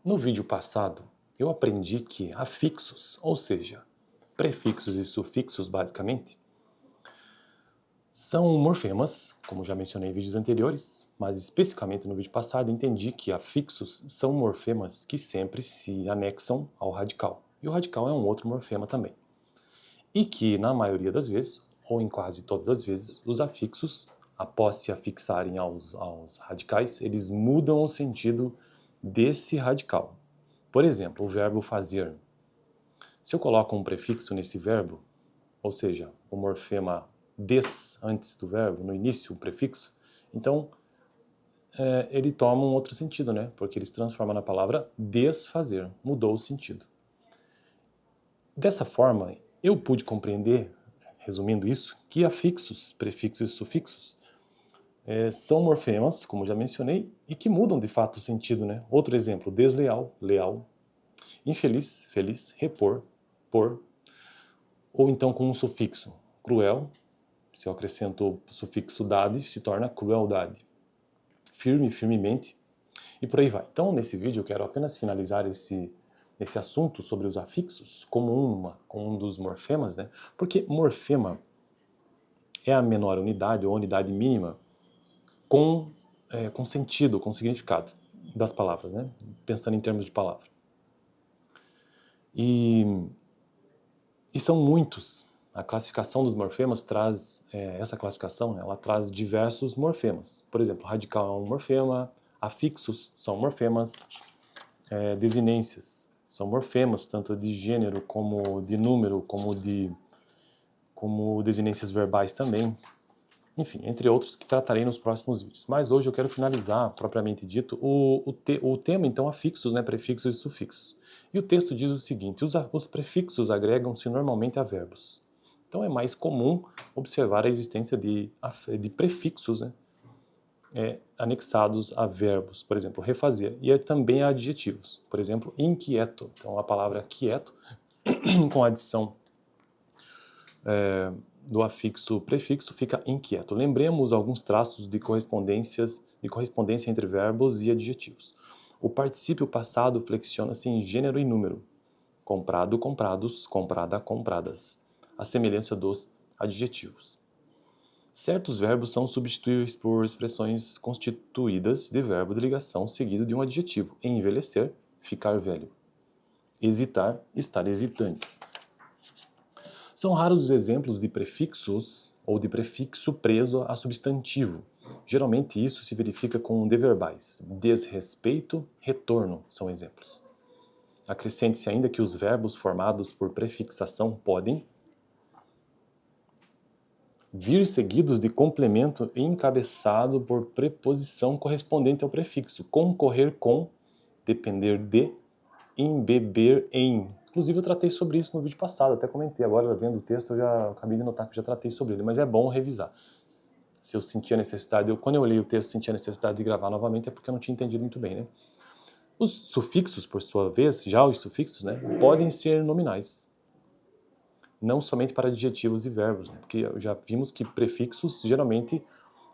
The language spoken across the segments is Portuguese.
No vídeo passado, eu aprendi que afixos, ou seja, prefixos e sufixos basicamente, são morfemas, como já mencionei em vídeos anteriores, mas especificamente no vídeo passado entendi que afixos são morfemas que sempre se anexam ao radical. E o radical é um outro morfema também. E que, na maioria das vezes, ou em quase todas as vezes, os afixos, após se afixarem aos radicais, eles mudam o sentido desse radical. Por exemplo, o verbo fazer. Se eu coloco um prefixo nesse verbo, ou seja, o morfema des antes do verbo, no início, o prefixo, então ele toma um outro sentido, né? Porque ele se transforma na palavra desfazer, mudou o sentido. Dessa forma, eu pude compreender, resumindo isso, que afixos, prefixos e sufixos são morfemas, como já mencionei, e que mudam de fato o sentido, né? Outro exemplo, desleal, leal, infeliz, feliz, repor, por, ou então com um sufixo, cruel, se eu acrescento o sufixo dade, se torna crueldade, firme, firmemente, e por aí vai. Então, nesse vídeo, eu quero apenas finalizar esse assunto sobre os afixos como um dos morfemas, né? Porque morfema é a menor unidade, ou unidade mínima, com sentido, com significado das palavras, né? Pensando em termos de palavra. E são muitos. A classificação dos morfemas traz, essa classificação, ela traz diversos morfemas. Por exemplo, radical é um morfema, afixos são morfemas, desinências são morfemas, tanto de gênero como de número, como desinências verbais também. Enfim, entre outros que tratarei nos próximos vídeos. Mas hoje eu quero finalizar, propriamente dito, o tema, então, afixos, né, prefixos e sufixos. E o texto diz o seguinte: os prefixos agregam-se normalmente a verbos. Então é mais comum observar a existência de prefixos, né, anexados a verbos. Por exemplo, refazer. E também a adjetivos. Por exemplo, inquieto. Então a palavra quieto, com a adição do afixo prefixo, fica inquieto. Lembremos alguns traços de correspondência entre verbos e adjetivos. O particípio passado flexiona-se em gênero e número. Comprado, comprados, comprada, compradas. A semelhança dos adjetivos. Certos verbos são substituíveis por expressões constituídas de verbo de ligação seguido de um adjetivo. Envelhecer, ficar velho. Hesitar, estar hesitante. São raros os exemplos de prefixos ou de prefixo preso a substantivo. Geralmente isso se verifica com deverbais. Desrespeito, retorno são exemplos. Acrescente-se ainda que os verbos formados por prefixação podem vir seguidos de complemento encabeçado por preposição correspondente ao prefixo. Concorrer com, depender de, embeber em. Inclusive eu tratei sobre isso no vídeo passado, até comentei. Agora, vendo o texto, eu já acabei de notar que eu já tratei sobre ele, mas é bom revisar. Se eu sentia necessidade, quando eu li o texto, sentia necessidade de gravar novamente, é porque eu não tinha entendido muito bem, né? Os sufixos, por sua vez, já os sufixos, né, podem ser nominais. Não somente para adjetivos e verbos, né? Porque já vimos que prefixos geralmente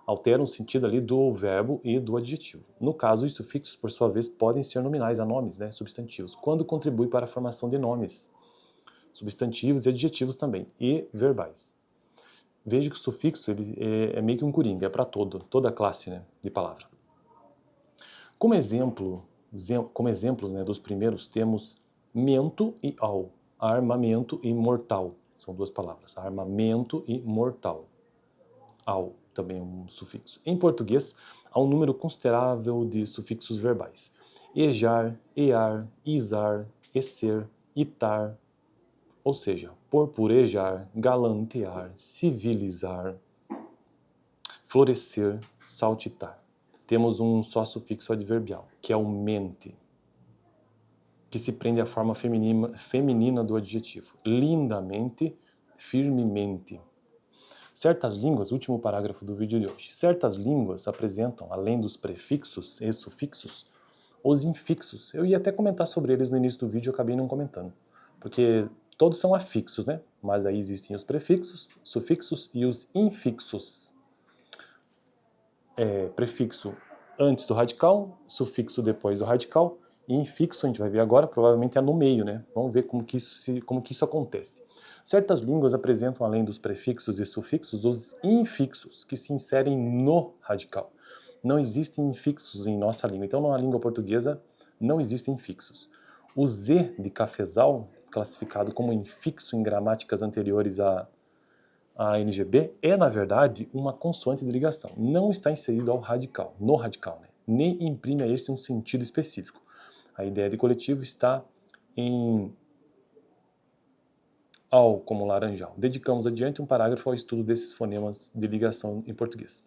alteram o sentido ali do verbo e do adjetivo. No caso, os sufixos, por sua vez, podem ser nominais a nomes, né, substantivos, quando contribui para a formação de nomes, substantivos e adjetivos também, e verbais. Veja que o sufixo ele é meio que um coringa, é para toda a classe, né, de palavra. Como exemplos, né, dos primeiros temos mento e ao, armamento e mortal, são duas palavras, armamento e mortal, ao, também um sufixo. Em português, há um número considerável de sufixos verbais. Ejar, ear, isar, esser, itar, ou seja, purpurejar, galantear, civilizar, florescer, saltitar. Temos um só sufixo adverbial, que é o mente, que se prende à forma feminina do adjetivo. Lindamente, firmemente. Certas línguas, último parágrafo do vídeo de hoje, certas línguas apresentam, além dos prefixos e sufixos, os infixos. Eu ia até comentar sobre eles no início do vídeo, eu acabei não comentando, porque todos são afixos, né? Mas aí existem os prefixos, sufixos e os infixos. Prefixo antes do radical, sufixo depois do radical E infixo, a gente vai ver agora, provavelmente é no meio, né? Vamos ver como que isso acontece. Certas línguas apresentam, além dos prefixos e sufixos, os infixos, que se inserem no radical. Não existem infixos em nossa língua. Então, na língua portuguesa, não existem infixos. O Z de cafezal, classificado como infixo em gramáticas anteriores a NGB, é, na verdade, uma consoante de ligação. Não está inserido ao radical, no radical, né? Nem imprime a este um sentido específico. A ideia de coletivo está em ao como laranjal. Dedicamos adiante um parágrafo ao estudo desses fonemas de ligação em português.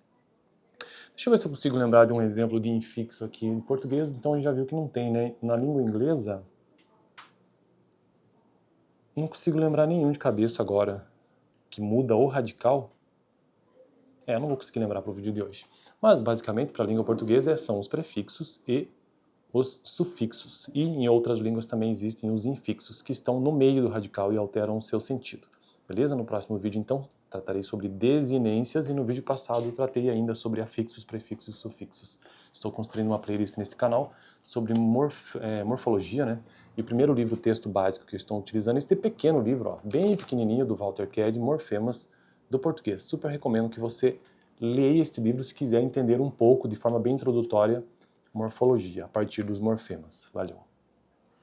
Deixa eu ver se eu consigo lembrar de um exemplo de infixo aqui em português. Então a gente já viu que não tem, né? Na língua inglesa, não consigo lembrar nenhum de cabeça agora que muda o radical. Não vou conseguir lembrar para o vídeo de hoje. Mas basicamente para a língua portuguesa são os prefixos e os sufixos. E em outras línguas também existem os infixos, que estão no meio do radical e alteram o seu sentido. Beleza? No próximo vídeo, então, tratarei sobre desinências e no vídeo passado tratei ainda sobre afixos, prefixos e sufixos. Estou construindo uma playlist neste canal sobre morfologia, né? E o primeiro livro-texto básico que eu estou utilizando é este pequeno livro, ó, bem pequenininho, do Walter Ked, Morfemas do Português. Super recomendo que você leia este livro se quiser entender um pouco, de forma bem introdutória, morfologia, a partir dos morfemas. Valeu!